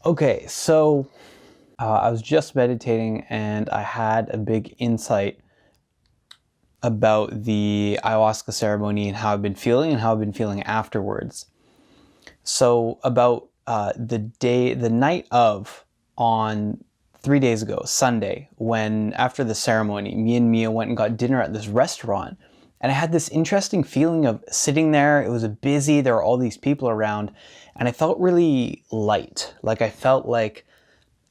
Okay, so I was just meditating and I had a big insight about the ayahuasca ceremony and how I've been feeling and how I've been feeling afterwards. So about the night of, on 3 days ago, Sunday, when after the ceremony, me and Mia went and got dinner at this restaurant. And I had this interesting feeling of sitting there. It was busy, there were all these people around, and I felt really light. Like I felt like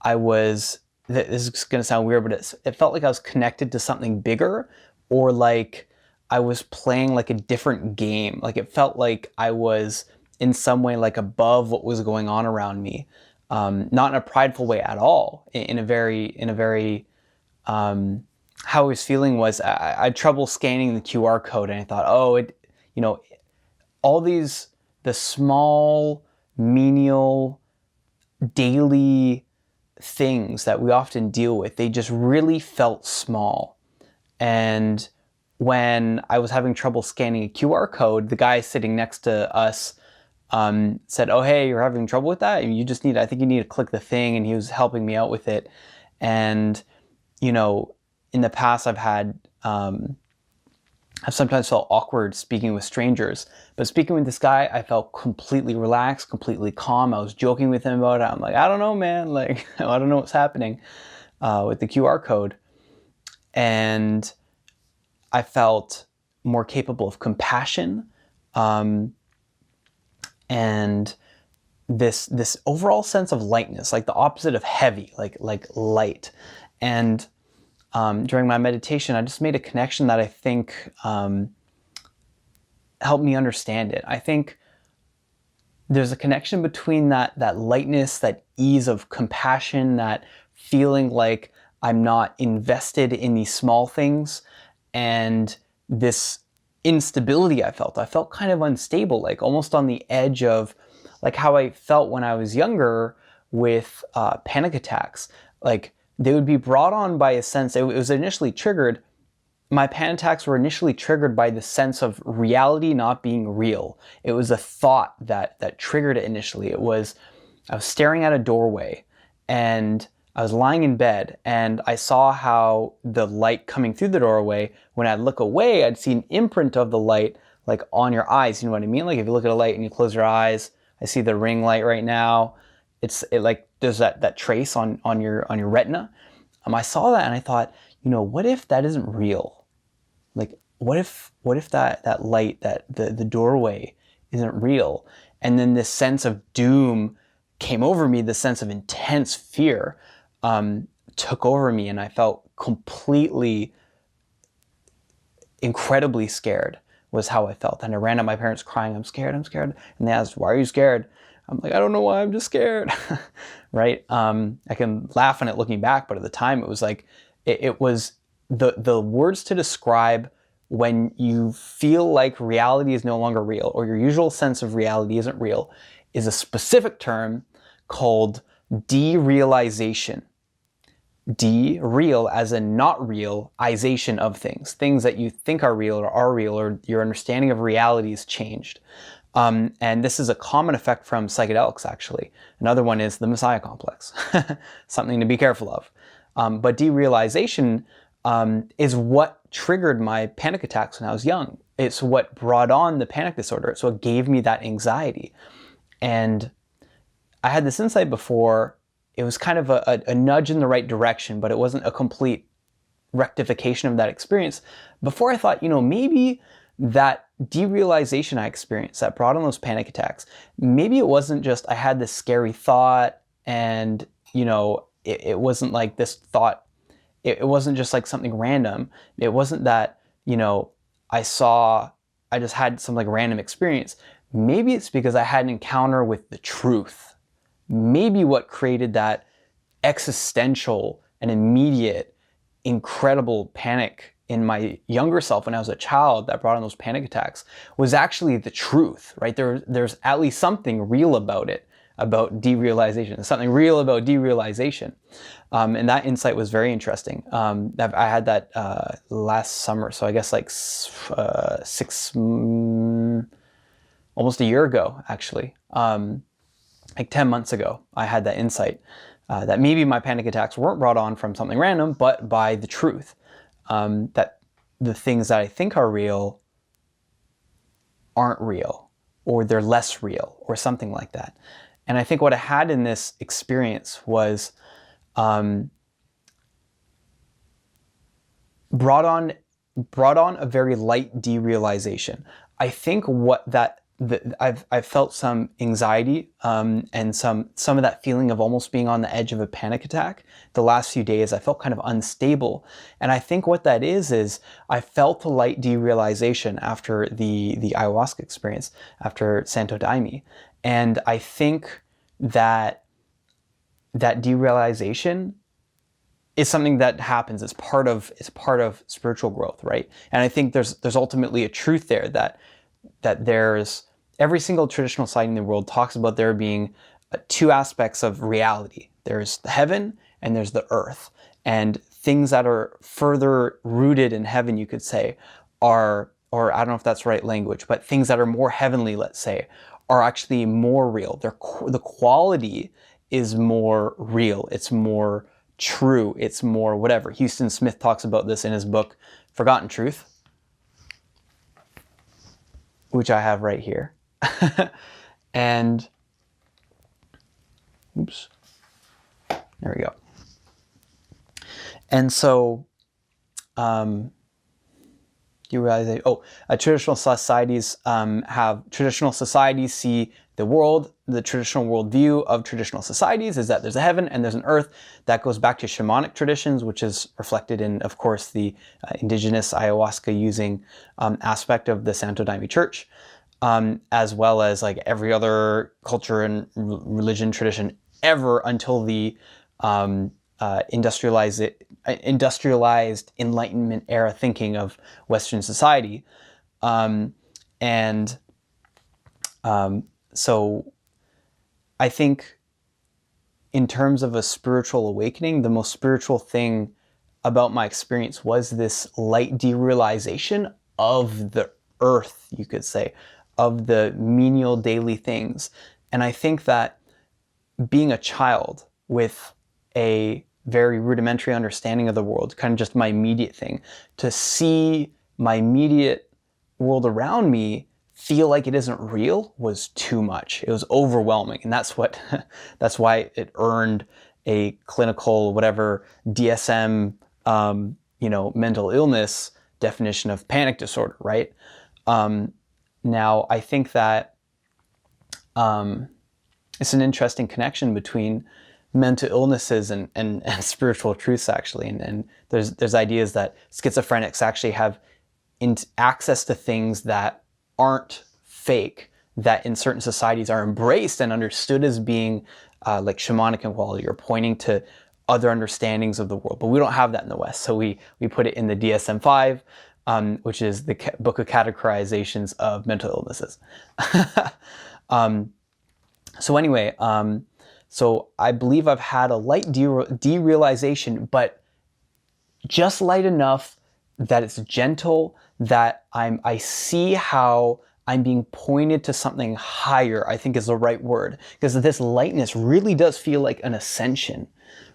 I was, this is going to sound weird, but it felt like I was connected to something bigger, or like I was playing like a different game. Like it felt like I was in some way like above what was going on around me. Not in a prideful way at all. In a very, how I was feeling was I had trouble scanning the QR code, and I thought, oh, you know, all the small, menial, daily things that we often deal with, they just really felt small. And when I was having trouble scanning a QR code, the guy sitting next to us said, oh, hey, you're having trouble with that? I think you need to click the thing. And he was helping me out with it. And, in the past I've sometimes felt awkward speaking with strangers, but speaking with this guy, I felt completely relaxed, completely calm. I was joking with him about it. I'm like, I don't know, man. Like, I don't know what's happening with the QR code. And I felt more capable of compassion, and this overall sense of lightness, like the opposite of heavy, like light. And during my meditation, I just made a connection that I think helped me understand it. I think there's a connection between that lightness, that ease of compassion, that feeling like I'm not invested in these small things, and this instability I felt. I felt kind of unstable, like almost on the edge of like how I felt when I was younger with panic attacks. Like they would be brought on by a sense, it was initially triggered, my panic attacks were initially triggered by the sense of reality not being real. It was a thought that triggered it initially. I was staring at a doorway, and I was lying in bed, and I saw how the light coming through the doorway, when I'd look away, I'd see an imprint of the light like on your eyes. You know what I mean? Like if you look at a light and you close your eyes, I see the ring light right now. It like there's that trace on your retina. I saw that and I thought, what if that isn't real? Like what if that light, that the doorway isn't real? And then this sense of doom came over me, this sense of intense fear took over me, and I felt completely, incredibly scared was how I felt. And I ran at my parents crying, I'm scared. And they asked, why are you scared? I'm like, I don't know why, I'm just scared. Right? I can laugh on it looking back, but at the time it was like, it was the words to describe when you feel like reality is no longer real, or your usual sense of reality isn't real, is a specific term called derealization. De-real as in not realization of things that you think are real, or your understanding of reality is changed. And this is a common effect from psychedelics, actually. Another one is the Messiah complex, something to be careful of. But derealization is what triggered my panic attacks when I was young. It's what brought on the panic disorder. It's what gave me that anxiety. And I had this insight before. It was kind of a nudge in the right direction, but it wasn't a complete rectification of that experience. Before I thought, maybe that derealization I experienced that brought on those panic attacks, maybe it wasn't just I had this scary thought and, it wasn't like this thought, it wasn't just like something random. It wasn't that, I just had some like random experience. Maybe it's because I had an encounter with the truth. Maybe what created that existential and immediate, incredible panic in my younger self when I was a child that brought on those panic attacks was actually the truth, right? There's at least something real about it, about derealization. There's something real about derealization. And that insight was very interesting. I had that last summer, so I guess like almost a year ago, actually. like 10 months ago, I had that insight that maybe my panic attacks weren't brought on from something random, but by the truth. That the things that I think are real aren't real, or they're less real, or something like that. And I think what I had in this experience was brought on a very light derealization. I think I've felt some anxiety and some of that feeling of almost being on the edge of a panic attack the last few days. I felt kind of unstable, and I think what that is I felt a light derealization after the ayahuasca experience, after Santo Daime, and I think that derealization is something that happens. It's part of spiritual growth, right? And I think there's ultimately a truth there that there's every single traditional site in the world talks about there being two aspects of reality. There's the heaven and there's the earth. And things that are further rooted in heaven, you could say, are, or I don't know if that's the right language, but things that are more heavenly, let's say, are actually more real. The quality is more real. It's more true. It's more whatever. Houston Smith talks about this in his book, Forgotten Truth, which I have right here. And, oops, there we go. And so, you realize that, traditional societies see the world, the traditional worldview of traditional societies is that there's a heaven and there's an earth. That goes back to shamanic traditions, which is reflected in, of course, the indigenous ayahuasca using aspect of the Santo Daime Church, as well as like every other culture and religion tradition ever until the industrialized Enlightenment era thinking of Western society. So I think in terms of a spiritual awakening, the most spiritual thing about my experience was this light derealization of the earth, you could say, of the menial daily things. And I think that being a child with a very rudimentary understanding of the world, kind of just my immediate thing, to see my immediate world around me feel like it isn't real was too much. It was overwhelming. And that's why it earned a clinical, whatever, DSM, mental illness definition of panic disorder, right? Now, I think that it's an interesting connection between mental illnesses and spiritual truths, actually. And there's ideas that schizophrenics actually have access to things that aren't fake, that in certain societies are embraced and understood as being like shamanic in quality or pointing to other understandings of the world. But we don't have that in the West. So we put it in the DSM-5, which is the book of categorizations of mental illnesses. So anyway, so I believe I've had a light derealization, but just light enough that it's gentle, that I see how I'm being pointed to something higher, I think is the right word. Because this lightness really does feel like an ascension,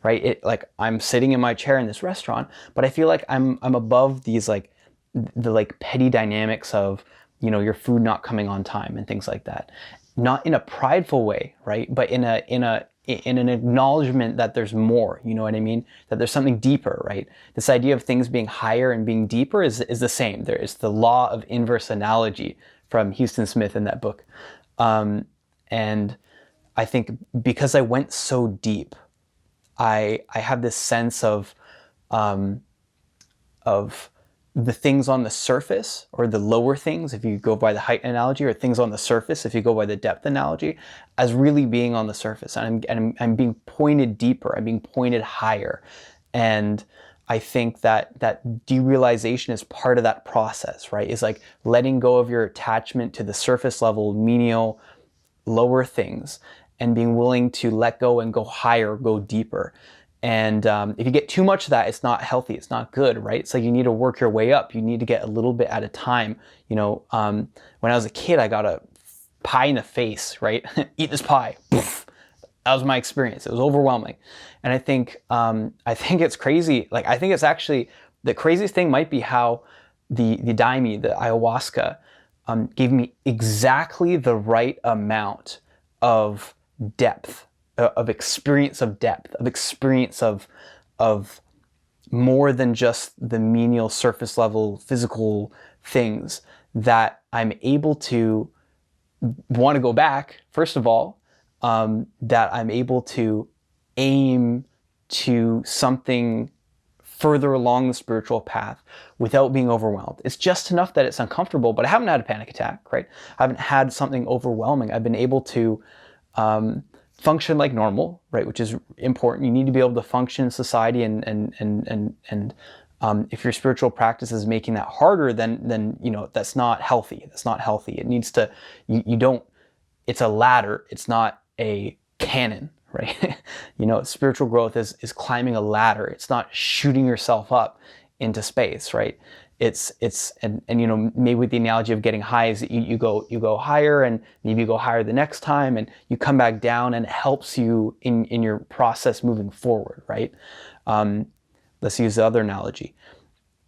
right? Like I'm sitting in my chair in this restaurant, but I feel like I'm above these like the like petty dynamics of, your food not coming on time and things like that. Not in a prideful way, right? But in an acknowledgement that there's more, you know what I mean? That there's something deeper, right? This idea of things being higher and being deeper is the same. There is the law of inverse analogy from Houston Smith in that book. And I think because I went so deep, I have this sense of the things on the surface, or the lower things, if you go by the height analogy, or things on the surface, if you go by the depth analogy, as really being on the surface. And I'm being pointed deeper, I'm being pointed higher. And I think that derealization is part of that process, right? It's like letting go of your attachment to the surface level, menial, lower things, and being willing to let go and go higher, go deeper. And if you get too much of that, it's not healthy, it's not good, right? So you need to work your way up. You need to get a little bit at a time. When I was a kid, I got a pie in the face, right? Eat this pie. Poof. That was my experience. It was overwhelming. And I think it's crazy. Like, I think it's actually, the craziest thing might be how the daime, the ayahuasca, gave me exactly the right amount of depth, of experience of more than just the menial surface level physical things, that I'm able to want to go back, first of all, that I'm able to aim to something further along the spiritual path without being overwhelmed. It's just enough that it's uncomfortable, but I haven't had a panic attack, right? I haven't had something overwhelming. I've been able to function like normal, right? Which is important. You need to be able to function in society, and if your spiritual practice is making that harder, then that's not healthy. That's not healthy. It needs to, you don't, it's a ladder. It's not a cannon, right? Spiritual growth is climbing a ladder. It's not shooting yourself up into space, right? And maybe with the analogy of getting high is that you go higher, and maybe you go higher the next time, and you come back down, and it helps you in your process moving forward, right? Let's use the other analogy.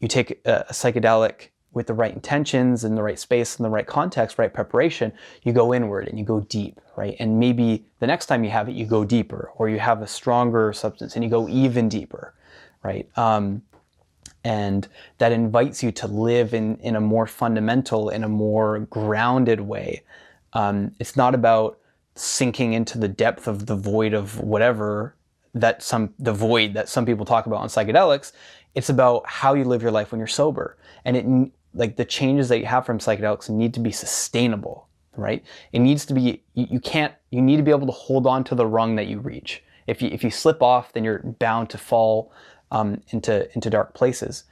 You take a psychedelic with the right intentions and the right space and the right context, right preparation, you go inward and you go deep, right? And maybe the next time you have it, you go deeper, or you have a stronger substance and you go even deeper, right? And that invites you to live in a more fundamental, in a more grounded way. It's not about sinking into the depth of the void of whatever, the void that some people talk about on psychedelics. It's about how you live your life when you're sober. And the changes that you have from psychedelics need to be sustainable, right? It needs to be, you need to be able to hold on to the rung that you reach. If you slip off, then you're bound to fall into dark places.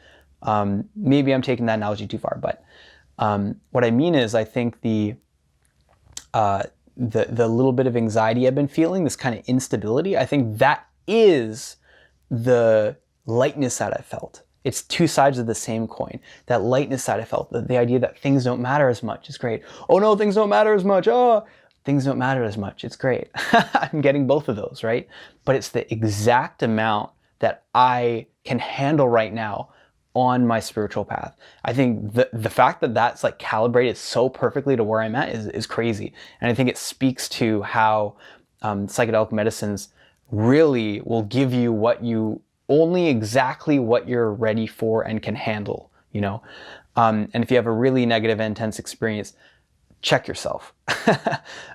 Maybe I'm taking that analogy too far, but what I mean is, I think the little bit of anxiety I've been feeling, this kind of instability, I think that is the lightness that I felt. It's two sides of the same coin. That lightness that I felt, the idea that things don't matter as much is great. Oh no, things don't matter as much. Oh, things don't matter as much. It's great. I'm getting both of those, right? But it's the exact amount that I can handle right now on my spiritual path. I think the fact that that's like calibrated so perfectly to where I'm at is crazy. And I think it speaks to how psychedelic medicines really will give you only exactly what you're ready for and can handle, and if you have a really negative, intense experience, check yourself.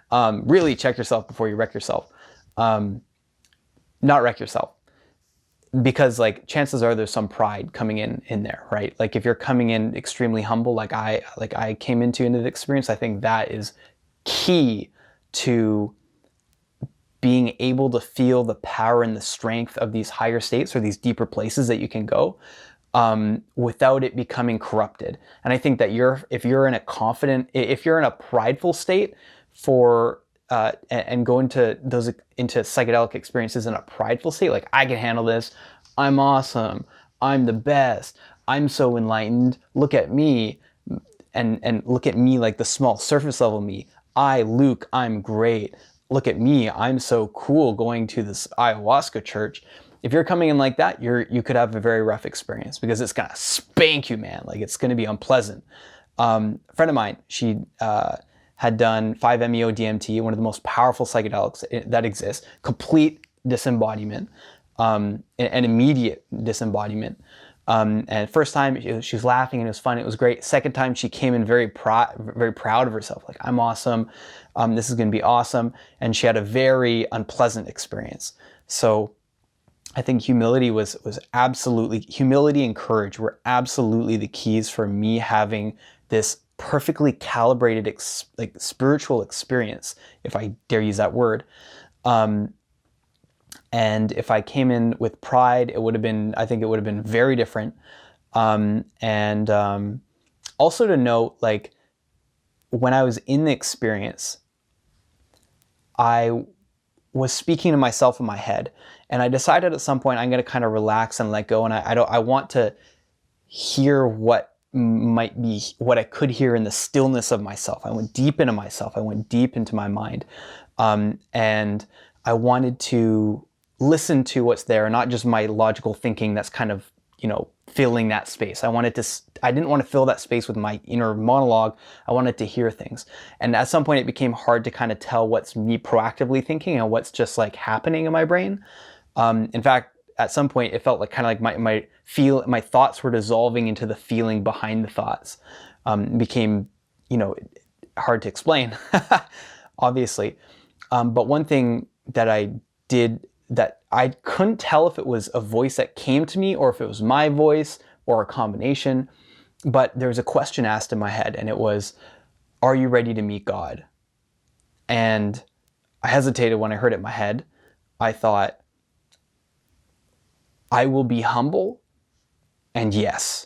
Really check yourself before you wreck yourself. Not wreck yourself. Because chances are there's some pride coming in there, right? Like if you're coming in extremely humble, like I came into the experience, I think that is key to being able to feel the power and the strength of these higher states, or these deeper places that you can go, without it becoming corrupted. And I think that if you're in a prideful state and go into psychedelic experiences in a prideful state, like I can handle this, I'm awesome, I'm the best, I'm so enlightened, look at me, and look at me like the small surface level me, Luke, I'm great, look at me, I'm so cool going to this ayahuasca church. If you're coming in like that, you could have a very rough experience, because it's gonna spank you, man. Like it's gonna be unpleasant. A friend of mine, she had done 5-MeO DMT, one of the most powerful psychedelics that exists, complete disembodiment, an immediate disembodiment. And first time she was laughing and it was fun, it was great. Second time she came in very proud of herself, like I'm awesome, this is going to be awesome, and she had a very unpleasant experience. So I think humility and courage were absolutely the keys for me having this perfectly calibrated spiritual experience, if I dare use that word. And if I came in with pride, I think it would have been very different. Also to note, like when I was in the experience, I was speaking to myself in my head, and I decided at some point I'm going to kind of relax and let go, and I want to hear what might be what I could hear in the stillness of myself. I went deep into myself. I went deep into my mind. And I wanted to listen to what's there, not just my logical thinking that's kind of, filling that space. I didn't want to fill that space with my inner monologue. I wanted to hear things. And at some point it became hard to kind of tell what's me proactively thinking and what's just like happening in my brain. In fact, at some point it felt like kind of like my thoughts were dissolving into the feeling behind the thoughts. It became, hard to explain, obviously. But one thing that I did that I couldn't tell if it was a voice that came to me or if it was my voice or a combination, but there was a question asked in my head, and it was, are you ready to meet God? And I hesitated when I heard it in my head. I thought, I will be humble, and yes.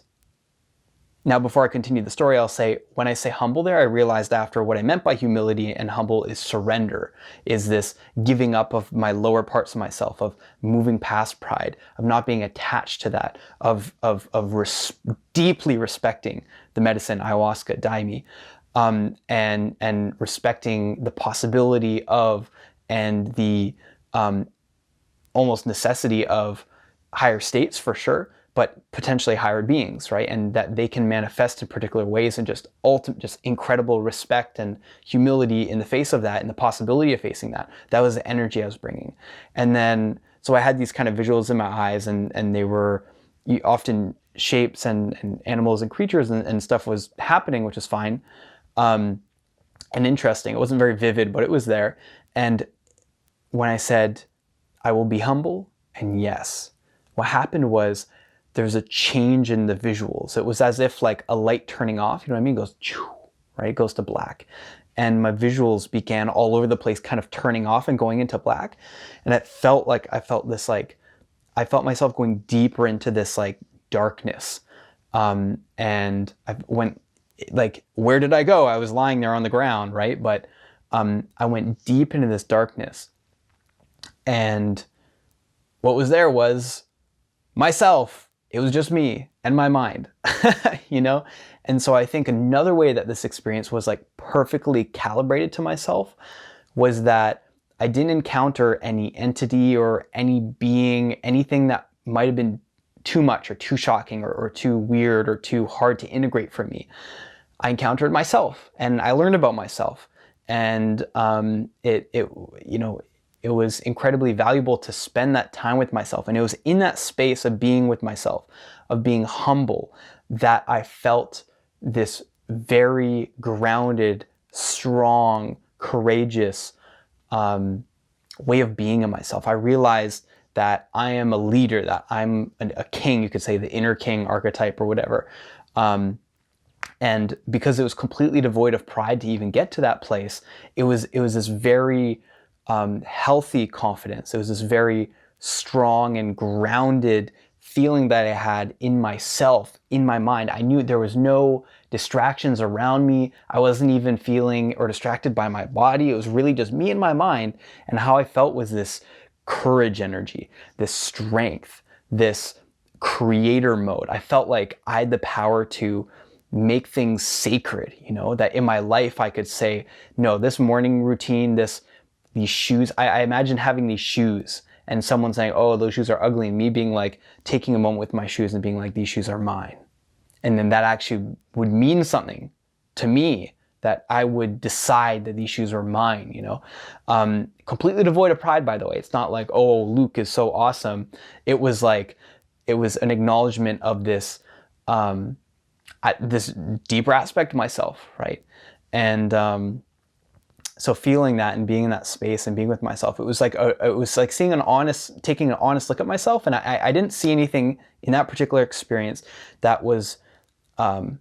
Now, before I continue the story, I'll say, when I say humble there, I realized after what I meant by humility and humble is surrender, is this giving up of my lower parts of myself, of moving past pride, of not being attached to that, of deeply respecting the medicine, ayahuasca, daimi, and respecting the possibility of and the almost necessity of higher states for sure, but potentially higher beings, right? And that they can manifest in particular ways, and just incredible respect and humility in the face of that and the possibility of facing that. That was the energy I was bringing. And then, so I had these kind of visuals in my eyes, and they were often shapes and animals and creatures and stuff was happening, which is fine and interesting. It wasn't very vivid, but it was there. And when I said, I will be humble, and yes, what happened was, there's a change in the visuals. It was as if like a light turning off, you know what I mean? It goes, right? It goes to black. And my visuals began all over the place, kind of turning off and going into black. And it felt like, I felt myself going deeper into this like darkness. And I went like, where did I go? I was lying there on the ground, right? But I went deep into this darkness. And what was there was myself. It was just me and my mind, And so I think another way that this experience was like perfectly calibrated to myself was that I didn't encounter any entity or any being, anything that might have been too much or too shocking or too weird or too hard to integrate for me. I encountered myself, and I learned about myself, and it was incredibly valuable to spend that time with myself. And it was in that space of being with myself, of being humble, that I felt this very grounded, strong, courageous way of being in myself. I realized that I am a leader, that I'm a king, you could say the inner king archetype or whatever. And because it was completely devoid of pride to even get to that place, it was this very healthy confidence. It was this very strong and grounded feeling that I had in myself, in my mind. I knew there was no distractions around me. I wasn't even feeling or distracted by my body. It was really just me and my mind. And how I felt was this courage energy, this strength, this creator mode. I felt like I had the power to make things sacred, that in my life I could say, no, this morning routine, these shoes, I imagine having these shoes and someone saying, oh, those shoes are ugly, and me being like, taking a moment with my shoes and being like, these shoes are mine. And then that actually would mean something to me, that I would decide that these shoes are mine, completely devoid of pride, by the way. It's not like, oh, Luke is so awesome. It was an acknowledgement of this deeper aspect of myself, right? And so feeling that and being in that space and being with myself, it was like taking an honest look at myself. And I didn't see anything in that particular experience that was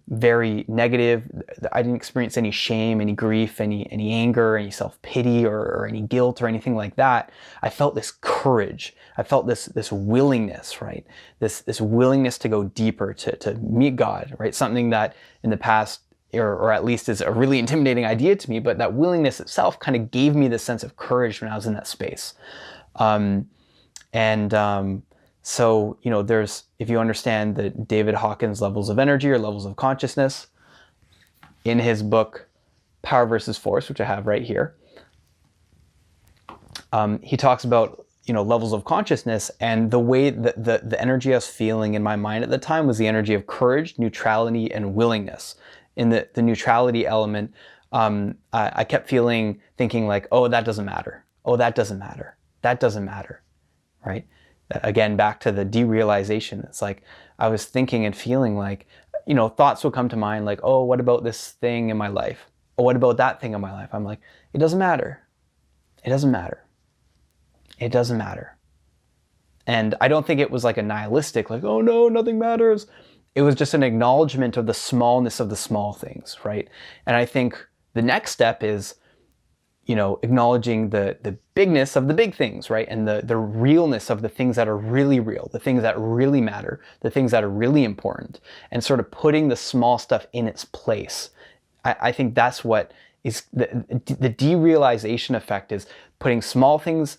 very negative. I didn't experience any shame, any grief, any anger, any self-pity or any guilt or anything like that. I felt this courage. I felt this willingness, right? This willingness to go deeper, to meet God, right? Something that in the past, or at least is a really intimidating idea to me, but that willingness itself kind of gave me this sense of courage when I was in that space. So, if you understand the David Hawkins levels of energy or levels of consciousness, in his book, Power versus Force, which I have right here, he talks about, levels of consciousness, and the way that the energy I was feeling in my mind at the time was the energy of courage, neutrality, and willingness. In the neutrality element, I kept thinking like, oh, that doesn't matter. Oh, that doesn't matter. That doesn't matter, right? Again, back to the derealization. It's like I was thinking and feeling like, thoughts would come to mind like, oh, what about this thing in my life? Oh, what about that thing in my life? I'm like, it doesn't matter. It doesn't matter. It doesn't matter. And I don't think it was like a nihilistic, like, oh no, nothing matters. It was just an acknowledgement of the smallness of the small things, right? And I think the next step is, acknowledging the bigness of the big things, right? And the realness of the things that are really real, the things that really matter, the things that are really important, and sort of putting the small stuff in its place. I think that's what is the derealization effect, is putting things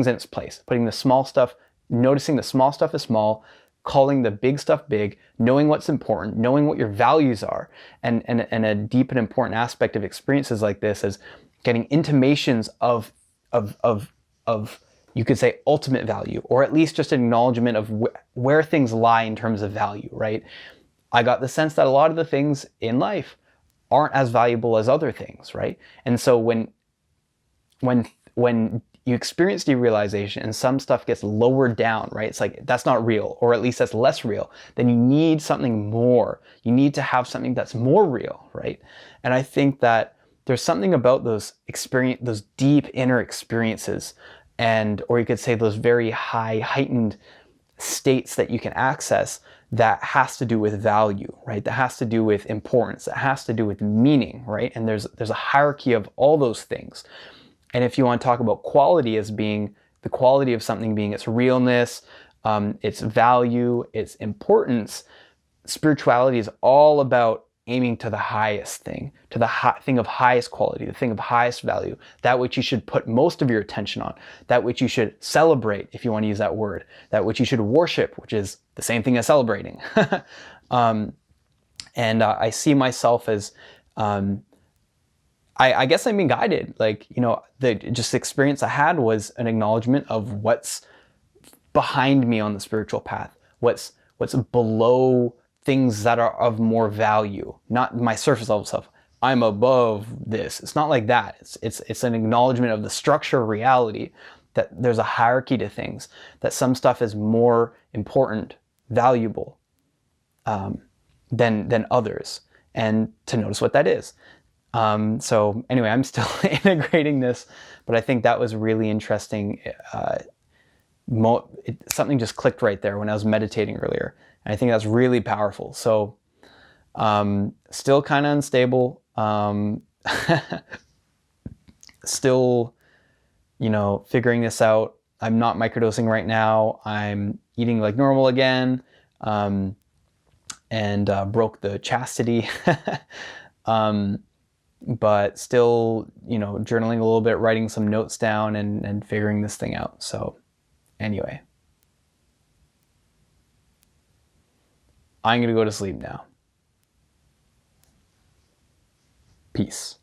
in its place, putting the small stuff, noticing the small stuff is small, calling the big stuff big, knowing what's important, knowing what your values are. And a deep and important aspect of experiences like this is getting intimations of you could say ultimate value, or at least just an acknowledgement of where things lie in terms of value, right? I got the sense that a lot of the things in life aren't as valuable as other things, right? And so when you experience derealization and some stuff gets lowered down, right? It's like, that's not real, or at least that's less real. Then you need something more. You need to have something that's more real, right? And I think that there's something about those deep inner experiences, or you could say those very high heightened states that you can access, that has to do with value, right? That has to do with importance. That has to do with meaning, right? And there's a hierarchy of all those things. And if you want to talk about quality as being the quality of something being its realness, its value, its importance, spirituality is all about aiming to the highest thing, to the thing of highest quality, the thing of highest value, that which you should put most of your attention on, that which you should celebrate, if you want to use that word, that which you should worship, which is the same thing as celebrating. I see myself as, I guess I'm being guided. Like, the just experience I had was an acknowledgement of what's behind me on the spiritual path, what's below things that are of more value, not my surface level stuff. I'm above this. It's not like that. It's an acknowledgement of the structure of reality, that there's a hierarchy to things, that some stuff is more important, valuable than others, and to notice what that is. So anyway, I'm still integrating this, but I think that was really interesting. Something just clicked right there when I was meditating earlier. And I think that's really powerful. So, still kind of unstable. Still, figuring this out. I'm not microdosing right now. I'm eating like normal again. And broke the chastity. But still, journaling a little bit, writing some notes down, and figuring this thing out. So anyway, I'm going to go to sleep now. Peace.